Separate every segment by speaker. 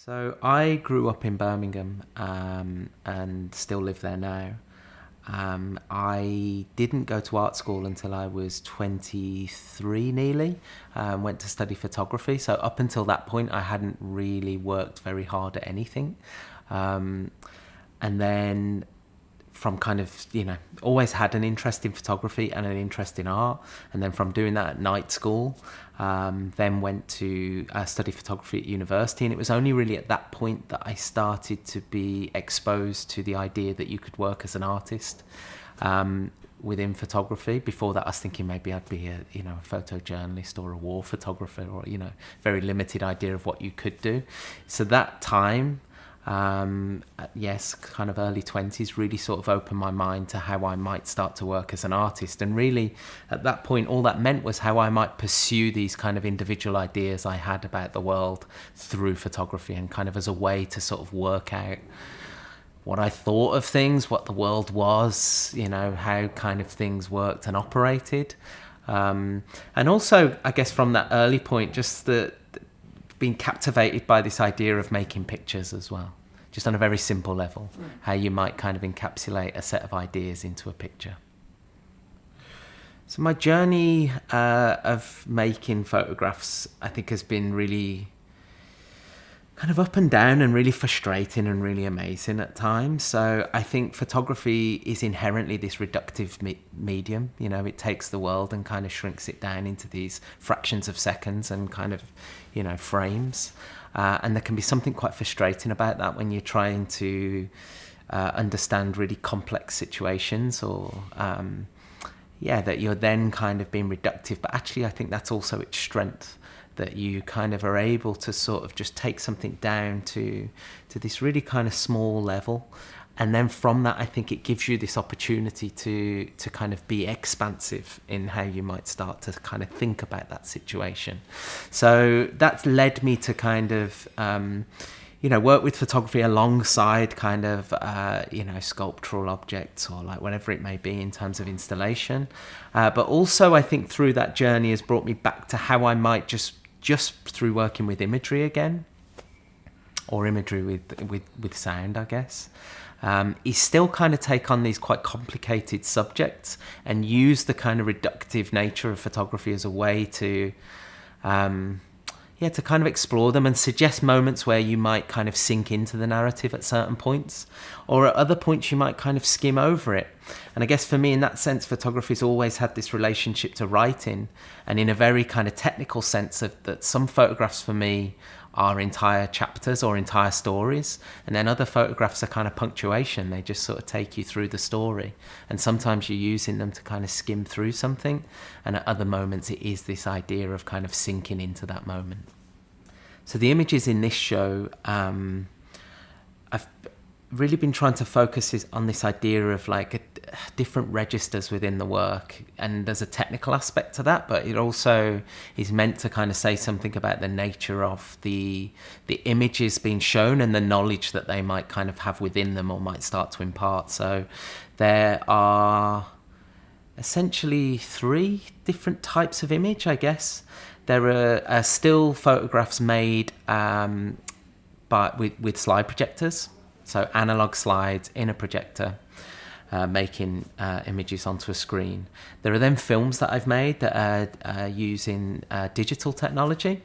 Speaker 1: So I grew up in Birmingham and still live there now. I didn't go to art school until I was 23 nearly. Went to study photography. So up until that point, I hadn't really worked very hard at anything. Um, and then from kind of, always had an interest in photography and an interest in art. And then from doing that at night school, then went to study photography at university. And it was only really at that point that I started to be exposed to the idea that you could work as an artist within photography. Before that, I was thinking maybe I'd be a photojournalist or a war photographer, or, very limited idea of what you could do. So that time, yes, kind of early 20s, really sort of opened my mind to how I might start to work as an artist. And really, at that point, all that meant was how I might pursue these kind of individual ideas I had about the world through photography, and kind of as a way to sort of work out what I thought of things, what the world was, how kind of things worked and operated. And also, I guess from that early point, just being captivated by this idea of making pictures as well, just on a very simple level, how you might kind of encapsulate a set of ideas into a picture. So my journey of making photographs, I think, has been really kind of up and down and really frustrating and really amazing at times. So I think photography is inherently this reductive medium. It takes the world and kind of shrinks it down into these fractions of seconds and kind of, frames. And there can be something quite frustrating about that when you're trying to understand really complex situations, or that you're then kind of being reductive. But actually, I think that's also its strength, that you kind of are able to sort of just take something down to this really kind of small level. And then from that, I think it gives you this opportunity to kind of be expansive in how you might start to kind of think about that situation. So that's led me to kind of, work with photography alongside kind of, sculptural objects, or like whatever it may be in terms of installation. But also, I think through that journey has brought me back to how I might just through working with imagery again, or imagery with sound, I guess, is still kind of take on these quite complicated subjects and use the kind of reductive nature of photography as a way to kind of explore them and suggest moments where you might kind of sink into the narrative at certain points, or at other points you might kind of skim over it. And I guess for me, in that sense, photography's always had this relationship to writing, and in a very kind of technical sense of that some photographs for me are entire chapters or entire stories, and then other photographs are kind of punctuation. They just sort of take you through the story, and sometimes you're using them to kind of skim through something, and at other moments it is this idea of kind of sinking into that moment. So the images in this show, I've really been trying to focus on this idea of different registers within the work, and there's a technical aspect to that, but it also is meant to kind of say something about the nature of the images being shown and the knowledge that they might kind of have within them or might start to impart. So there are essentially 3 different types of image, I guess. There are still photographs made with slide projectors, so analog slides in a projector, making images onto a screen. There are then films that I've made that are using digital technology,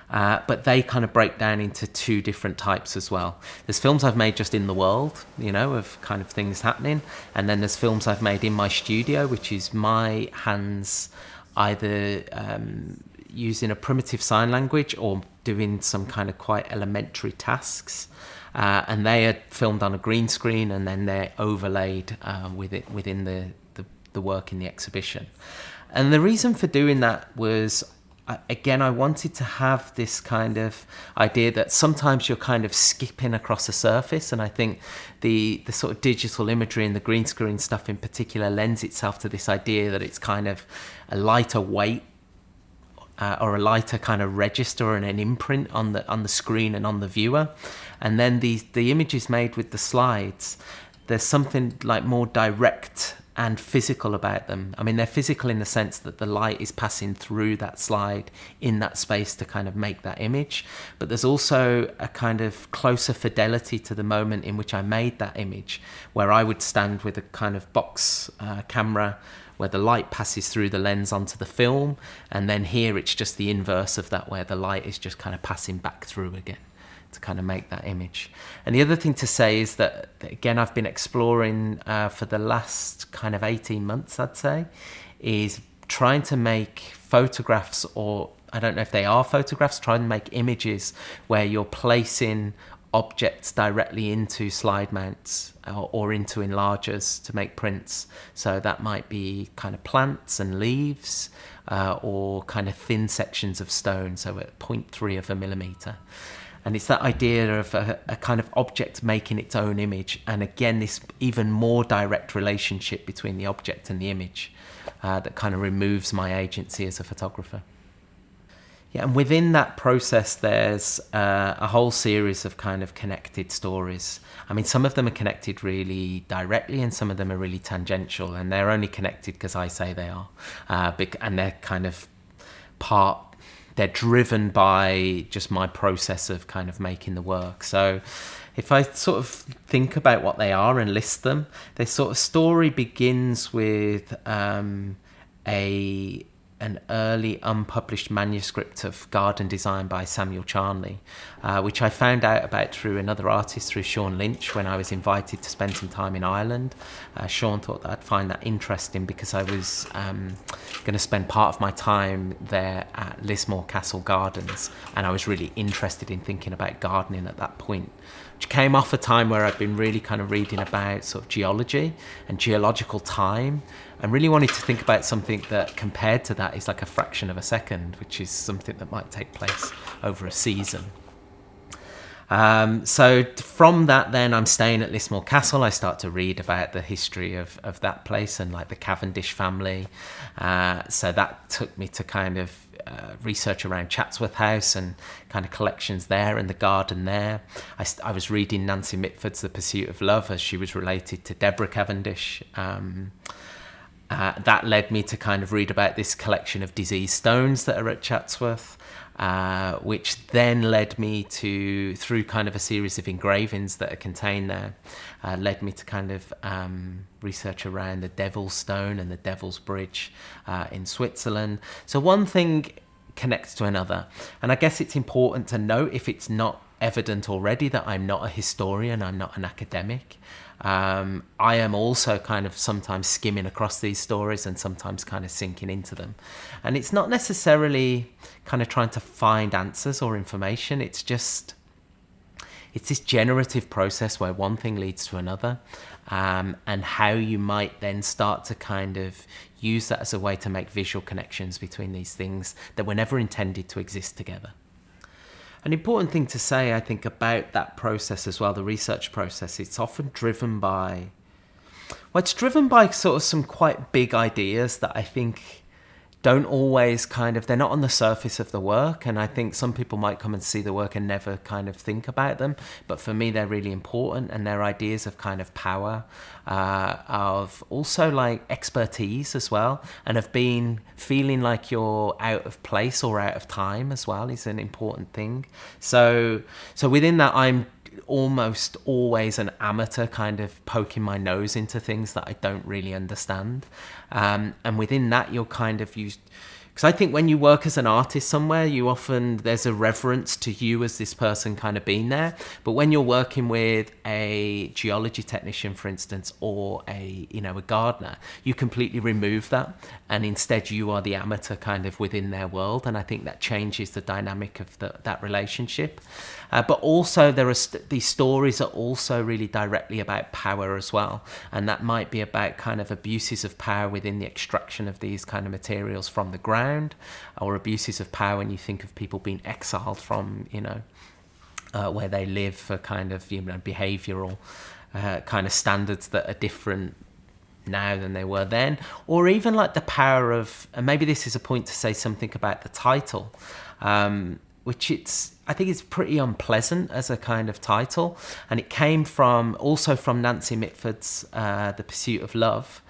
Speaker 1: but they kind of break down into 2 different types as well. There's films I've made just in the world, of kind of things happening, and then there's films I've made in my studio, which is my hands either using a primitive sign language or doing some kind of quite elementary tasks. And they are filmed on a green screen, and then they're overlaid within the work in the exhibition. And the reason for doing that was, again, I wanted to have this kind of idea that sometimes you're kind of skipping across a surface, and I think the sort of digital imagery and the green screen stuff in particular lends itself to this idea that it's kind of a lighter weight or a lighter kind of register and an imprint on the screen and on the viewer. And then the images made with the slides, there's something like more direct and physical about them. I mean, they're physical in the sense that the light is passing through that slide in that space to kind of make that image. But there's also a kind of closer fidelity to the moment in which I made that image, where I would stand with a kind of box camera where the light passes through the lens onto the film, and then here it's just the inverse of that, where the light is just kind of passing back through again to kind of make that image. And the other thing to say is that again, I've been exploring for the last kind of 18 months, I'd say, is trying to make photographs, or I don't know if they are photographs, trying to make images where you're placing objects directly into slide mounts or into enlargers to make prints. So that might be kind of plants and leaves or kind of thin sections of stone, so at 0.3 of a millimeter. And it's that idea of a kind of object making its own image. And again, this even more direct relationship between the object and the image that kind of removes my agency as a photographer. Yeah, and within that process, there's a whole series of kind of connected stories. I mean, some of them are connected really directly and some of them are really tangential. And they're only connected because I say they are. And they're kind of they're driven by just my process of kind of making the work. So if I sort of think about what they are and list them, their sort of story begins with an early unpublished manuscript of garden design by Samuel Charnley, which I found out about through another artist, through Sean Lynch, when I was invited to spend some time in Ireland. Sean thought that I'd find that interesting because I was going to spend part of my time there at Lismore Castle Gardens, and I was really interested in thinking about gardening at that point, which came off a time where I'd been really kind of reading about sort of geology and geological time, and really wanted to think about something that compared to that is like a fraction of a second, which is something that might take place over a season. So from that, then I'm staying at Lismore Castle. I start to read about the history of that place and like the Cavendish family. So that took me to kind of research around Chatsworth House and kind of collections there and the garden there. I was reading Nancy Mitford's The Pursuit of Love, as she was related to Deborah Cavendish. That led me to kind of read about this collection of diseased stones that are at Chatsworth, which then led me to, through kind of a series of engravings that are contained there, led me to kind of research around the Devil's Stone and the Devil's Bridge in Switzerland. So one thing connects to another. And I guess it's important to note, if it's not evident already, that I'm not a historian, I'm not an academic. I am also kind of sometimes skimming across these stories and sometimes kind of sinking into them. And it's not necessarily kind of trying to find answers or information. It's this generative process where one thing leads to another, and how you might then start to kind of use that as a way to make visual connections between these things that were never intended to exist together. An important thing to say, I think, about that process as well, the research process, it's often driven by, it's driven by sort of some quite big ideas that I think don't always they're not on the surface of the work. And I think some people might come and see the work and never kind of think about them. But for me, they're really important, and they're ideas of kind of power, of also like expertise as well, and of feeling like you're out of place or out of time as well is an important thing. So within that, I'm almost always an amateur, kind of poking my nose into things that I don't really understand. And within that, you're kind of used, because I think when you work as an artist somewhere, there's a reverence to you as this person kind of being there. But when you're working with a geology technician, for instance, or a gardener, you completely remove that. And instead you are the amateur kind of within their world. And I think that changes the dynamic of that relationship. But also these stories are also really directly about power as well. And that might be about kind of abuses of power within the extraction of these kind of materials from the ground, or abuses of power when you think of people being exiled from, where they live for kind of, behavioural kind of standards that are different now than they were then. Or even like the power of, and maybe this is a point to say something about the title, which I think it's pretty unpleasant as a kind of title. And it came from Nancy Mitford's The Pursuit of Love,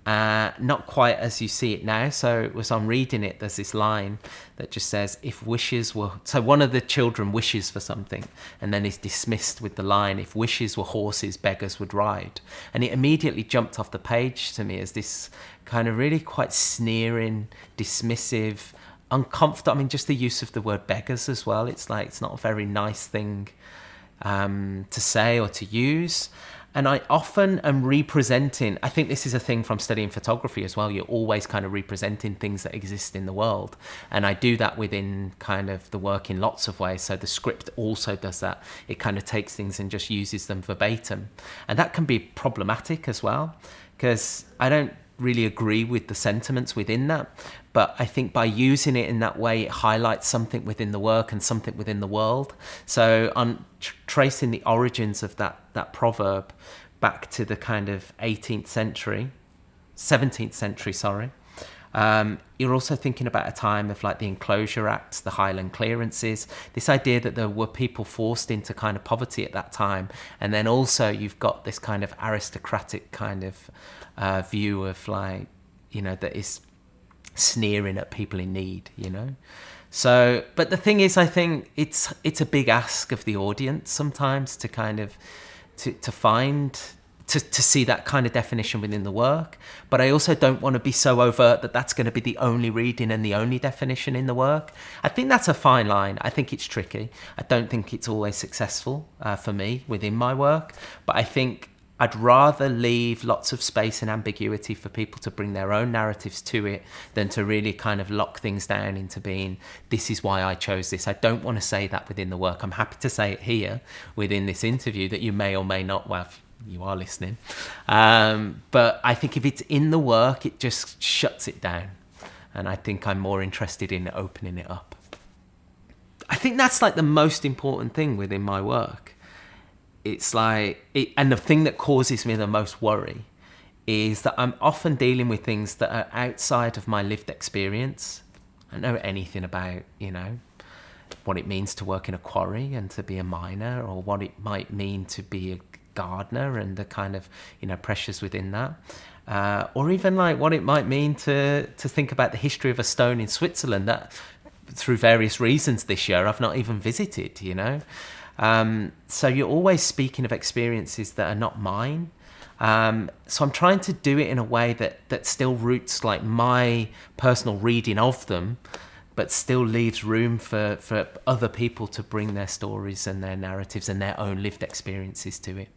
Speaker 1: Not quite as you see it now. So as I'm reading it, there's this line that just says, if wishes were... So one of the children wishes for something and then is dismissed with the line, if wishes were horses, beggars would ride. And it immediately jumped off the page to me as this kind of really quite sneering, dismissive, uncomfortable... I mean, just the use of the word beggars as well. It's like, it's not a very nice thing to say or to use. And I often am representing, I think this is a thing from studying photography as well, you're always kind of representing things that exist in the world. And I do that within kind of the work in lots of ways. So the script also does that. It kind of takes things and just uses them verbatim. And that can be problematic as well, because I don't really agree with the sentiments within that. But I think by using it in that way, it highlights something within the work and something within the world. So on tracing the origins of that proverb back to the kind of 17th century, you're also thinking about a time of like the Enclosure Acts, the Highland clearances, this idea that there were people forced into kind of poverty at that time. And then also you've got this kind of aristocratic kind of view of like, you know, that is sneering at people in need, you know. So, but the thing is, I think it's a big ask of the audience sometimes to kind of to find to see that kind of definition within the work. But I also don't want to be so overt that that's going to be the only reading and the only definition in the work. I think that's a fine line. I think it's tricky. I don't think it's always successful for me within my work, but I think I'd rather leave lots of space and ambiguity for people to bring their own narratives to it than to really kind of lock things down into being, this is why I chose this. I don't want to say that within the work. I'm happy to say it here within this interview that you may or may not, well, you are listening. But I think if it's in the work, it just shuts it down. And I think I'm more interested in opening it up. I think that's like the most important thing within my work. It's like, and the thing that causes me the most worry is that I'm often dealing with things that are outside of my lived experience. I don't know anything about, you know, what it means to work in a quarry and to be a miner, or what it might mean to be a gardener and the kind of, you know, pressures within that. Or even like what it might mean to think about the history of a stone in Switzerland that through various reasons this year I've not even visited, you know. So you're always speaking of experiences that are not mine. So I'm trying to do it in a way that still roots like my personal reading of them, but still leaves room for other people to bring their stories and their narratives and their own lived experiences to it.